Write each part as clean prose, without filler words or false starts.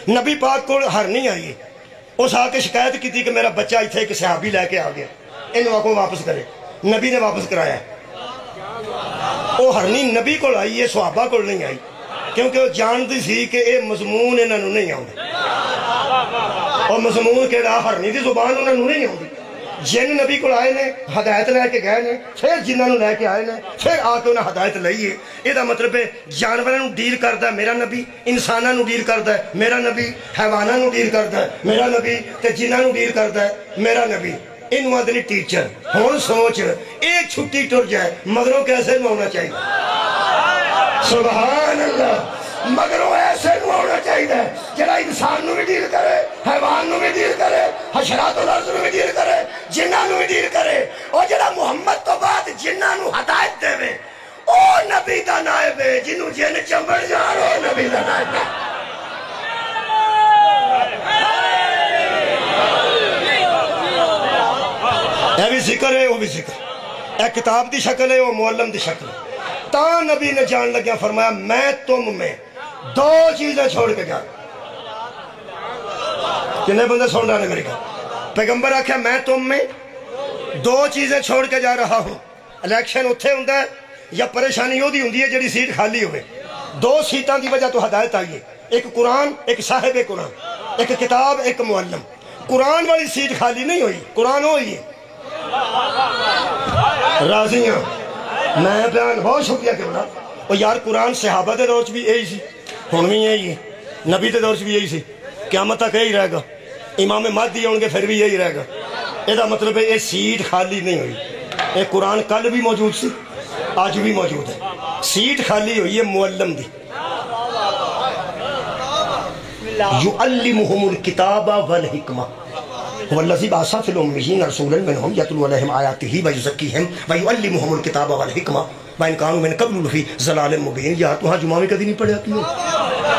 نبی پاک کو ہرنی آئی، اس آ کے شکایت کی تھی کہ میرا بچہ اتنے ایک صحابی لے کے آ گیا، انہوں آ کو واپس کرے، نبی نے واپس کرایا۔ وہ ہرنی نبی کو آئی ہے، صحابہ کو نہیں آئی، کیونکہ وہ جانتی سی کہ یہ مضمون انہوں نہیں آتا، اور مضمون کہڑا ہرنی دی زبان انہوں نہیں آتی۔ جن نبی کو آئے نے ہدایت لے کے گئے نے، پھر جنہوں نے لے کے آئے نے، پھر آ کے انہیں ہدایت لئی ہے۔ یہ مطلب ہے جانوروں ڈیل کرتا ہے میرا نبی، انسانوں ڈیل کرتا ہے میرا نبی، حیوانوں ڈیل کرتا ہے میرا نبی، تے جنہوں ڈیل کرتا ہے میرا نبی۔ انہوں آدھنی ٹیچر ہون سوچ ایک چھٹی ٹر جائے مگروں کیسے نہ ہونا چاہیے؟ سبحان اللہ، مگروں ایسے نہ ہونا چاہیے جڑا انسان نو بھی ڈیل کرے، حیوان نو بھی ڈیل کرے، حشرات الارض نو بھی ڈیل کرے، جنہاں نو بھی ڈیل کرے، اور جڑا محمد تو بعد جنہاں نو ہدایت دے وے او نبی دا نائب ہے، جنہوں جن چمبڑ جان او نبی دا نائب ہے۔ یہ بھی ذکر ہے، وہ بھی ذکر ہے، ایک کتاب دی شکل ہے، وہ معلم دی شکل ہے۔ تا نبی نے جان لگیا فرمایا میں تم میں دو چیزیں چھوڑ کے جا۔ کنے بندے سن رہا ہے میری کہا؟ پیغمبر آکھا میں تم میں دو چیزیں چھوڑ کے جا رہا ہوں۔ الیکشن اتھے ہوں ہے یا پریشانی ہو دی ہوں ہے جڑی سیٹ خالی ہوئے، دو سیٹاں دی وجہ تو ہدایت آئیے، ایک قرآن، ایک صاحب قرآن، ایک کتاب، ایک معلم۔ قرآن والی سیٹ خالی نہیں ہوئی، قرآن ہوئی ہے۔ راضیاں میں بیان بہت شکریہ کرنا، اور یار قرآن صحابہ دے دور بھی یہی سی، ہن بھی یہی ہے، نبی دے دور بھی یہی سی، قیامت تک یہی رہے گا، امام مہدی ہوں گے پھر بھی یہی رہے گا۔ یہ مطلب ہے یہ سیٹ خالی نہیں ہوئی، یہ قرآن کل بھی موجود سی، آج بھی موجود ہے، سیٹ خالی ہوئی ہے معلم دی۔ یعلمہم الکتاب والحکمہ والذی بعث فی الامین رسولا منہم یتلو علیہم آیاتہ ویزکیہم ویعلمہم الکتاب والحکمہ وان کانوا من قبل لفی ضلال مبین۔ یار تو ہاں جمعہ میں کدی نہیں پڑھیا کیوں؟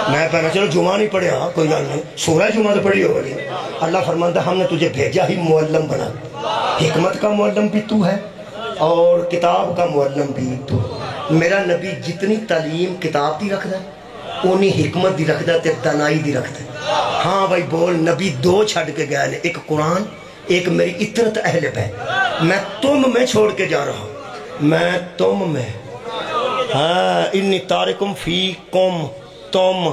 میں پہنا چلو جمعہ نہیں پڑھیا کوئی گل نہیں، سورہ جمعہ تو پڑھی ہوگی۔ اللہ فرماتا ہم نے تجھے بھیجا ہی معلم بنا، حکمت کا معلم بھی تو ہے اور کتاب کا معلم بھی تو۔ میرا نبی جتنی تعلیم کتاب دی رکھتا ہے انہی حکمت دی رکھتا ہے تے دانائی دی رکھتا ہے۔ ہاں بھائی بول، نبی دو چھڑ کے گیا لے، ایک قرآن، ایک میری اطرت اہل بیت۔ میں تم میں چھوڑ کے جا رہا ہوں، میں تم میں، ہاں انی تارکم فیکم، تم۔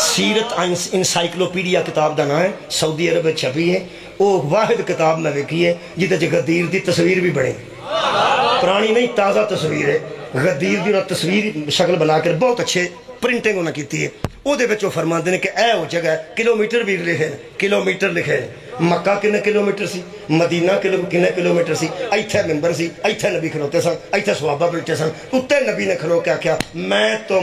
سیرت انسائکلوپیڈیا کتاب دا نام ہے، سعودی عرب چھپی ہے، وہ واحد کتاب میں دیکھی ہے جدے غدیر دی تصویر بھی بنے، پرانی نہیں تازہ تصویر ہے، غدیر دی تصویر شکل بنا کر بہت اچھے پرنٹنگ انہوں نے کی ہے۔ وہ دے بچوں فرماندے نے کہ اے ہو جگہ کلومیٹر بھی لکھے، کلومیٹر لکھے، مکہ کنے کلومیٹر سی، مدینہ کنے کلومیٹر سی، ایتھے ممبر سی، ایتھے نبی کھلوتے سن، ایتھے صحابہ بیٹھے سن، اتے نبی نے کھلو کے آکھیا میں تم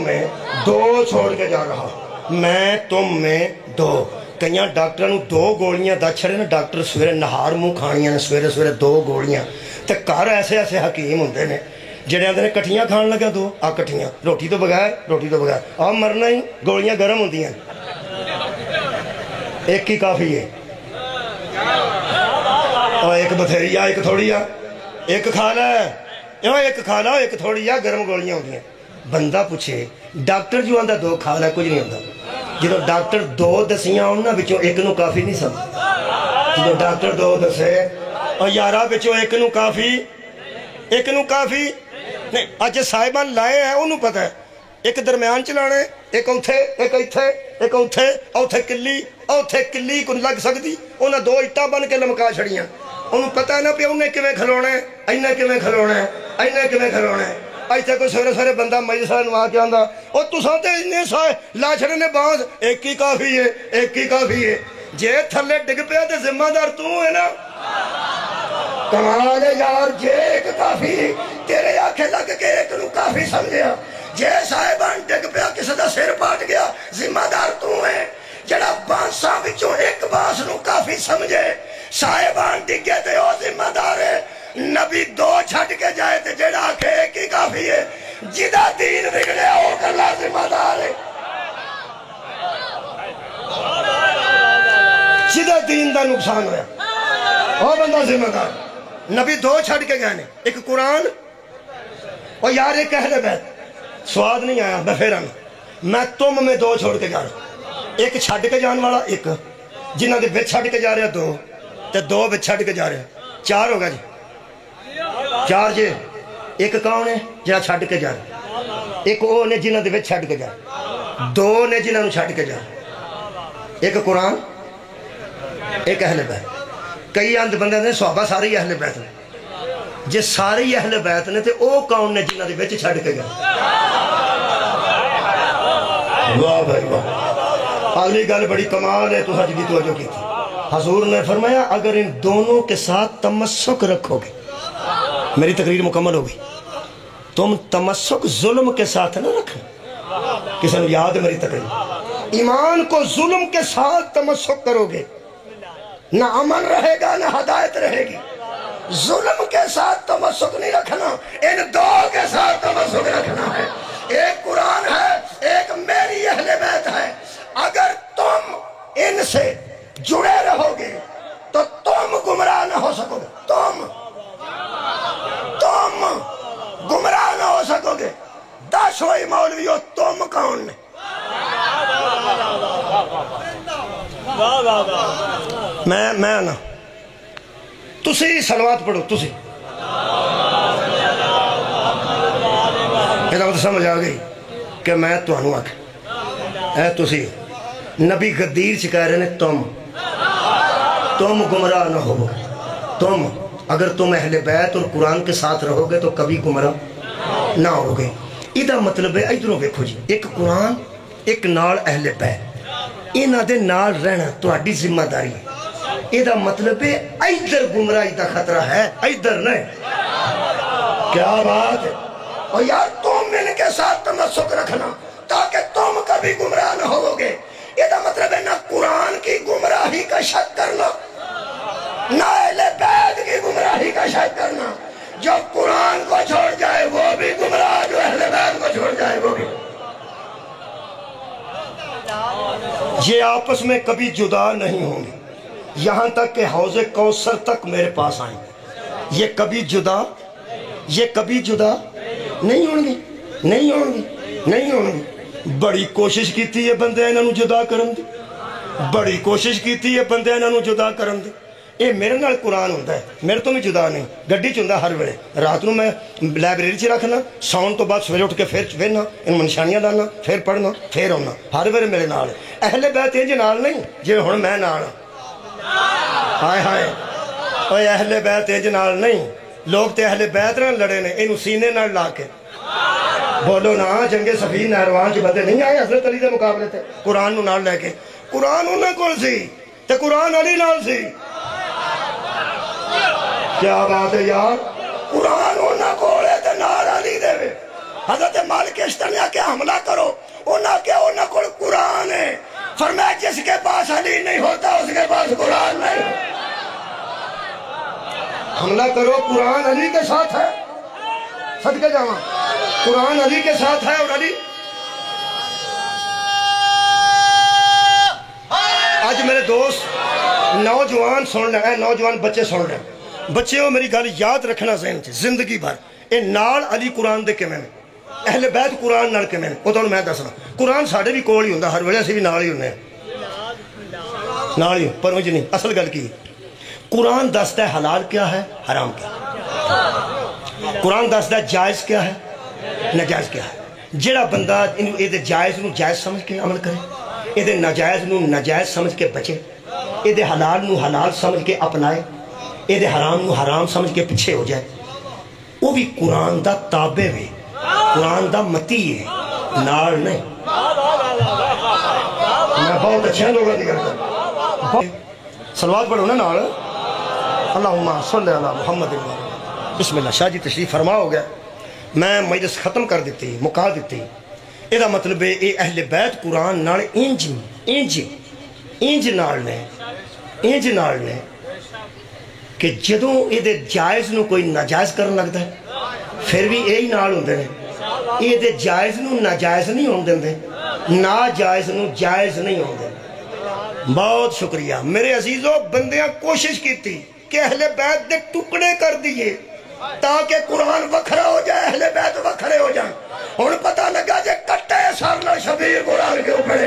میں دو چھوڑ کے جا رہا ہوں، میں تم میں دو۔ کئیاں ڈاکٹروں دو گولیاں دا چھڑے نا، ڈاکٹر سویرے نہار منہ کھانیاں نے، سویرے سویرے دو گولیاں، تے گھر ایسے ایسے حکیم ہوندے نے جڑے آندے نے کٹھیاں کھان لگا دو آ کٹھیاں، روٹی تو بغیر آ مرنا ہی، گولیاں گرم ہوندیاں، ایک ہی کافی ہے، اور ایک بتھیری ایک تھوڑی آ، ایک کھا لے، ایک کھا لا ایک تھوڑی آ، گرم گولیاں ہوندیاں۔ بندہ پوچھے ڈاکٹر جو آندہ دو کھا لے کچھ نہیں ہوندہ، جدو ڈاکٹر دو دسیاں ہونا بچوں ایک نو کافی نہیں سمجھ، جدو ڈاکٹر دو دسے اور یارہ بچوں ایک نو کافی نہیں۔ آج صاحبان لائے ہیں انہوں پتہ ہے، ایک درمیان چلانے، ایک اوتھے ایک ایتھے ایک اوتھے کلی کو لگ سکتی، انہاں دو اٹا بن کے لمکا چھڑیاں، انہوں پتہ ہے نا پہ انہیں کیویں کھلونا ہے، اینے کیویں کھلونا ہے۔ ایسے کوئی سورے سورے بندہ مجلسہ نوا کے آندہ اور تو سانتے اتنے سائے لا چھڑنے باز، ایک ہی کافی ہے، جے تھلے ڈگ پیا تے ذمہ دار تو ہے نا، کمال ہے یار، جے ایک کافی تیرے آنکھیں لگ کے ایک نو کافی سمجھیا، جے صاحبان ڈگ پیا کسی دا سر پاٹ گیا ذمہ دار تو ہے، جڑا بانساں وچوں ایک باس نو کافی سمجھے، صاحبان ڈگے تے او ذمہ دار ہے۔ نبی دو چھٹ کے جائے تے جڑا آنکھیں ایک ہی کافی ہے، جدہ دین بگڑے ہو کر ذمہ دار ہے، جدہ دین دا نقصان ہویا وہ بندہ ذمہ دار۔ نبی دو چھڑ کے گئے، ایک قرآن اور یار ایک اہل بیت۔ سواد نہیں آیا میں پھر آنا، میں تم میں دو چھوڑ کے جا رہا، ایک چھڑ کے جان والا، ایک جنہ دے بچ چھڑ کے جا رہا دو، تے دو بچ چھڑ کے جا رہا، چار ہوگا جی، چار جی۔ ایک کون ہے جنہ چھڑ کے جا رہا، ایک وہ نے جنہ دے بچ چھڑ کے جا رہا، دو نے جنہ نو چھڑ کے جا رہا، ایک قرآن ایک اہل بیت۔ کئی اند بندے نے صحابہ سارے ہی اہل بیت نے، جے سارے ہی اہل بیت نے تے او کون نے جنہ دے بچ چھڑ کے گیا؟ واہ بھائی واہ، اگلی گل بڑی کمال ہے، تو حج کی توجہ کی تھی۔ حضور نے فرمایا اگر ان دونوں کے ساتھ تمسک رکھو گے، میری تقریر مکمل ہو گئی، تم تمسک ظلم کے ساتھ نہ رکھنا، کسی نے یاد ہے میری تقریر؟ ایمان کو ظلم کے ساتھ تمسک کرو گے نہ امن رہے گا نہ ہدایت رہے گی۔ ظلم کے ساتھ تمسک نہیں رکھنا، ان دو کے ساتھ تمسک رکھنا ہے، ایک قرآن ہے ایک میری اہل بیت ہے۔ اگر تم ان سے جڑے رہو گے تو تم گمراہ نہ ہو سکو گے، تم گمراہ نہ ہو سکو گے۔ 10 ہوئی مولویو تم کون نے؟ میں نا تسی صلوات پڑھو، تسی یہ تو سمجھ آ گئی کہ میں تو انہوں آکھ اے تسی نبی غدیر چکا رہے نے تم گمراہ نہ ہو، تم اگر تم اہل بیت اور قرآن کے ساتھ رہو گے تو کبھی گمراہ نہ ہوگے۔ ایدہ مطلب ہے ایدھروں دیکھو جی، ایک قرآن ایک نال اہل بیت، اینا دے نال رہنا تو اڈی ذمہ داری ہے۔ ایدہ مطلب ہے ایدھر گمراہی دا خطرہ ہے، ایدھر نہیں۔ کیا بات ہے؟ اور یار تم ان کے ساتھ تمسک رکھنا تاکہ تم کبھی گمراہ نہ ہوگے۔ ایدہ مطلب ہے نہ قرآن کی گمراہی کا شک کرنا نہ اہل بیت کی گمراہی کا شک کرنا۔ جو قرآن کو چھوڑ جائے وہ بھی گمراہ، جو اہل بیت کو چھوڑ جائے وہ بھی۔ یہ آپس میں کبھی جدا نہیں ہوں گے یہاں تک کہ حوض کوثر تک میرے پاس آئیں۔ یہ کبھی جدا نہیں ہوں گے، نہیں ہوں گے، نہیں ہوں گے۔ بڑی کوشش کیتی ہے بندے انہوں نے جدا کرن دی، بڑی کوشش کیتی ہے بندے انہوں نے جدا کرن دی۔ یہ میرے نال قرآن ہوندہ ہے، میرے تو میں جدا نہیں، گڈی چ ہوندہ ہر ویلے، رات نو میں لائبریری چ رکھنا، سون تو بعد سویرے اٹھ کے پھر وہنا، ان منشانیاں لانا، پھر پڑھنا، پھر آنا، ہر ویلے میرے نال۔ اہل بیت انج نال نہیں جی ہن میں نال، ہائے ہائے، اوے اہل بیت انج نال نہیں، لوگ تے اہل بیت نال لڑے نے، انہوں سینے نال لا کے بولو نا، جنگ صفین نہروان چ بندے نہیں آئے حضرت علی دے مقابلے تے قرآن نو نال لے کے؟ قرآن انہاں کول سی تے قرآن علی نال سی۔ کیا بات ہے یار، قرآن انہاں کولے تے نال علی دے وے۔ حضرت مالک اشتر نے کیا حملہ کرو، انہاں کیا انہاں کول قرآن ہے، فرمایا جس کے پاس علی نہیں ہوتا اس کے پاس قرآن نہیں۔ حملہ کرو، قرآن علی کے ساتھ ہے، صدقے جاواں، قرآن علی کے ساتھ ہے۔ اور علی آج میرے دوست نوجوان سن رہے ہیں، نوجوان بچے سن رہے ہیں، بچے ہو میری گل یاد رکھنا ذہن چ زندگی بھر، اے نال علی قرآن دے کیویں نے، اہل بیت قرآن نال کیویں نے، او تانوں میں دسنا۔ قرآن ساڈے بھی کول ہی ہوندا، ہر ویلے اسی بھی نال ہی ہوندے ہیں، نال ہی، پر انج نہیں۔ اصل گل کی قرآن دستا ہے حلال کیا ہے حرام کیا ہے، قرآن دستا ہے جائز کیا ہے ناجائز کیا ہے۔ جڑا بندہ اے دے جائز نو جائز سمجھ کے عمل کرے، اے دے ناجائز نو ناجائز سمجھ کے بچے، اے دے حلال نو حلال سمجھ کے اپنائے، اے دے حرام نو حرام سمجھ کے پیچھے ہو جائے، وہ بھی قرآن دا تابع ہے، قرآن دا متی ہے، نار نہیں۔ میں بہت اچھے لوگوں کی کرتا ہوں، صلوات پڑھو نا نال، اللہم صلی علی محمد۔ بسم اللہ، شاہ جی تشریف فرما ہو گیا، میں مجلس ختم کر دیتی، مکا دیتی۔ یہ دا مطلب ہے اے اہل بیت قرآن نال انج نال نے کہ جدوں اے دے جائز نو کوئی ناجائز کرن لگتا ہے پھر بھی یہی نال ہوندے نے، اے دے جائز نو ناجائز نہیں ہون دیندے، ناجائز نو جائز نہیں ہون دیندے۔ بہت شکریہ میرے عزیزو، بندیاں کوشش کی تھی کہ اہل بیت دے ٹکڑے کر دیئے تاکہ قرآن وکھرا ہو جائے، اہل بیت وکھرے ہو جائیں۔ ہن پتہ لگا جے کٹے سر نہ شبیر قرآن کے اوپر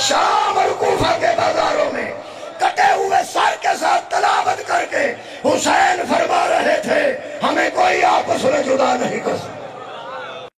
شام اور کوفہ کے بازاروں میں کٹے ہوئے سر کے ساتھ تلاوت کر کے حسین فرما رہے تھے ہمیں کوئی آپس میں جدا نہیں کر سکتا.